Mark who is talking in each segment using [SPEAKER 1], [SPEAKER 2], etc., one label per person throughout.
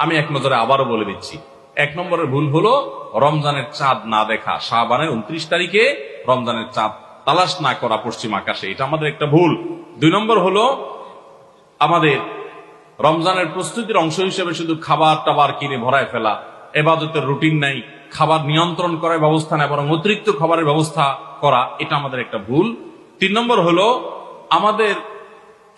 [SPEAKER 1] আমি এক নজরে আবারও বলে দিচ্ছি, 1 নম্বরের ভুল হলো রমজানের চাঁদ না দেখা। শাবানের 29 তারিখে রমজানের চাঁদ তালাশ না করা পশ্চিম আকাশে, এটা আমাদের একটা ভুল। 2 নম্বর হলো আমাদের রমজানের প্রস্তুতির অংশ হিসেবে শুধু খাবার টাবার কিনে ভরায় ফেলা, ইবাদতের রুটিন নাই, খাবার নিয়ন্ত্রণ করার ব্যবস্থা নেই, বরং অতিরিক্ত খাবারের ব্যবস্থা করা, এটা আমাদের একটা ভুল। 3 নম্বর হলো আমাদের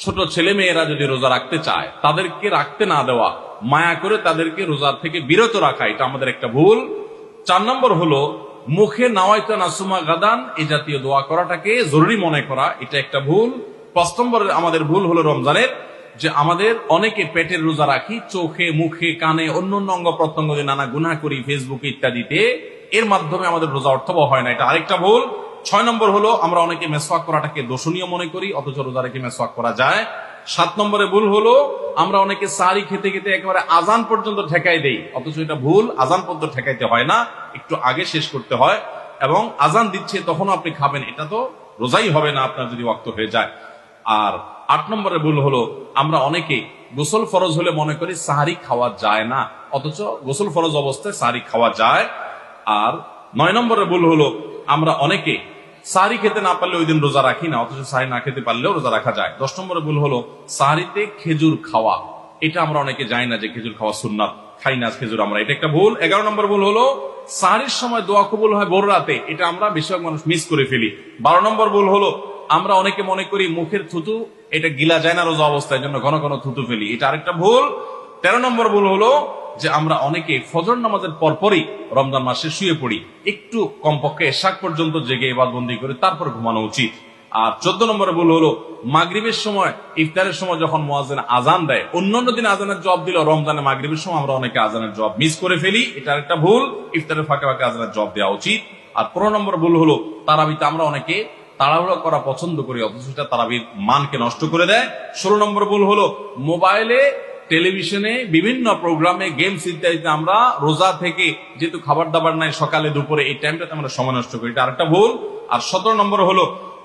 [SPEAKER 1] ছোট ছেলে মেয়েরা যদি রোজা রাখতে চায় তাদেরকে রাখতে না দেওয়া, মায়া করে তাদেরকে রোজা থেকে বিরত রাখা, এটা আমাদের একটা ভুল। 4 নম্বর হলো মুখে নাওয়াইতা নাসুমা গাদান এই জাতীয় দোয়া করাটাকে জরুরি মনে করা, এটা একটা ভুল। 5 নম্বরের আমাদের ভুল হলো রমজানের যে আমাদের অনেকে পেটের রোজা রাখি, চোখে মুখে কানে অন্য অঙ্গ প্রত্যঙ্গ দিয়ে নানা গুনাহ করি ফেসবুকে ইত্যাদিতে, এর মাধ্যমে আমাদের রোজা অর্থবহ হয় না, এটা আরেকটা ভুল। 6 নম্বর হলো আমরা অনেকে মেসওয়াক করাটাকে দোষণীয় মনে করি, অথচ রোজা রেখে মেসওয়াক করা যায়। 7 নম্বরে ভুল হলো আমরা অনেকে সারি খেতে খেতে একেবারে আজান পর্যন্ত ঠেকাই দেই, অথচ এটা ভুল। আজান পর্যন্ত ঠেকাইতে হয় না, একটু আগে শেষ করতে হয়, এবং আজান দিচ্ছে তখনও আপনি খাবেন, এটা তো রোজাই হবে না আপনার যদি ওয়াক্ত হয়ে যায়। আর 8 নম্বরে ভুল হলো আমরা অনেকে গোসল ফরজ হলে মনে করি সাহারি খাওয়া যায় না, অথচ গোসল ফরজ অবস্থায় সাহারি খাওয়া যায়। আর 9 নম্বরে ভুল হলো আমরা অনেকে সাহারি খেতে না পারলে ওই দিন রোজা রাখি না, অথচ সাহারি না খেতে পারলেও রোজা রাখা যায়। 10 নম্বরে ভুল হলো সাহারিতে খেজুর খাওয়া, এটা আমরা অনেকে জানি না যে খেজুর খাওয়া সুন্নাত, খাই না খেজুর আমরা, এটা একটা ভুল। 11 নম্বর ভুল হলো সাহারির সময় দোয়া কবুল হয় ভোর রাতে, এটা আমরা বেশিরভাগ মানুষ মিস করে ফেলি। 12 নম্বর ভুল হলো আমরা অনেকে মনে করি মুখের থুতু এটা গিলা যায় না রোজা অবস্থায়, জন্য ঘন ঘন থুতু ফেলি, এটা আরেকটা ভুল। 13 নম্বর ভুল হলো যে আমরা অনেকে ফজর নামাজের পরপরই রমজান মাসে শুয়ে পড়ি, একটু কমপক্ষে এশাক পর্যন্ত জেগে ইবাদতবন্দি করে তারপর ঘুমানো উচিত। আর 14 নম্বরে ভুল হলো মাগরিবের সময় ইফতারের সময় যখন মুয়াজ্জিন আজান দেয়, অন্যান্য দিন আজানের জবাব দিল, রমজানে মাগরিবের সময় আমরা অনেকে আজানের জবাব মিস করে ফেলি, এটা একটা ভুল। ইফতারের ফাঁকে ফাঁকে আজানের জবাব দেওয়া উচিত। আর 15 নম্বর ভুল হলো তারাবিতে আমরা অনেকে তাড়াহুড়া করা পছন্দ করি, অথচ সেটা তারাবির মানকে নষ্ট করে দেয়। 16 নম্বর ভুল হলো মোবাইলে টেলিভিশনে বিভিন্ন প্রোগ্রামে গেমস ইত্যাদিতে আমরা রোজা থেকে যেহেতু খাবার দাবার নাই সকালে দুপুরে এই টাইমটাতে আমরা সময় নষ্ট করি, এটা আরেকটা ভুল। আর 17 নম্বর হলো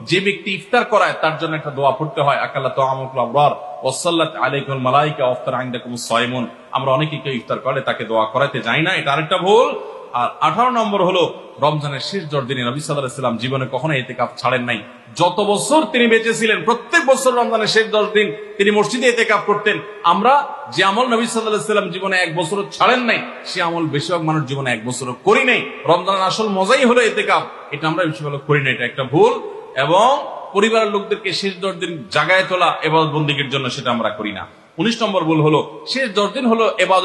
[SPEAKER 1] যে ব্যক্তি ইফতার করায় তার জন্য একটা দোয়া পড়তে হয়, আকালা তাআমুকুল আবরার ওয়াসাল্লাত আলাইকুল মালাইকা ওয়াফতার ইনদাকুমুস সাইমুন, আমরা অনেকে কেউ ইফতার করে তাকে দোয়া করাতে যাই না, এটা আরেকটা ভুল। আর 18 নম্বর হলো রমজানের শেষ 10 দিনে নবী সাল্লাল্লাহু আলাইহি ওয়াসাল্লাম জীবনে কখনো ইতিকাফ ছাড়েন নাই, যত বছর তিনি বেঁচে ছিলেন প্রত্যেক বছর রমজানের শেষ 10 দিন তিনি মসজিদে ইতিকাফ করতেন। আমরা যে আমল নবী সাল্লাল্লাহু আলাইহি ওয়াসাল্লাম জীবনে 1 বছরও ছাড়েন নাই, সে আমল বেশিরভাগ মানুষ জীবনে 1 বছরও করি নাই। রমজানের আসল মজাই হলো ইতিকাফ, এটা আমরা বেশিরভাগ করি না, এটা একটা ভুল। এবং পরিবারের লোকদেরকে শেষ 10 দিন জাগায় তোলা ইবাদত বন্দেগীর জন্য, সেটা আমরা করি না। 19 নম্বর ভুল হলো শেষ 10 দিন হলো ইবাদত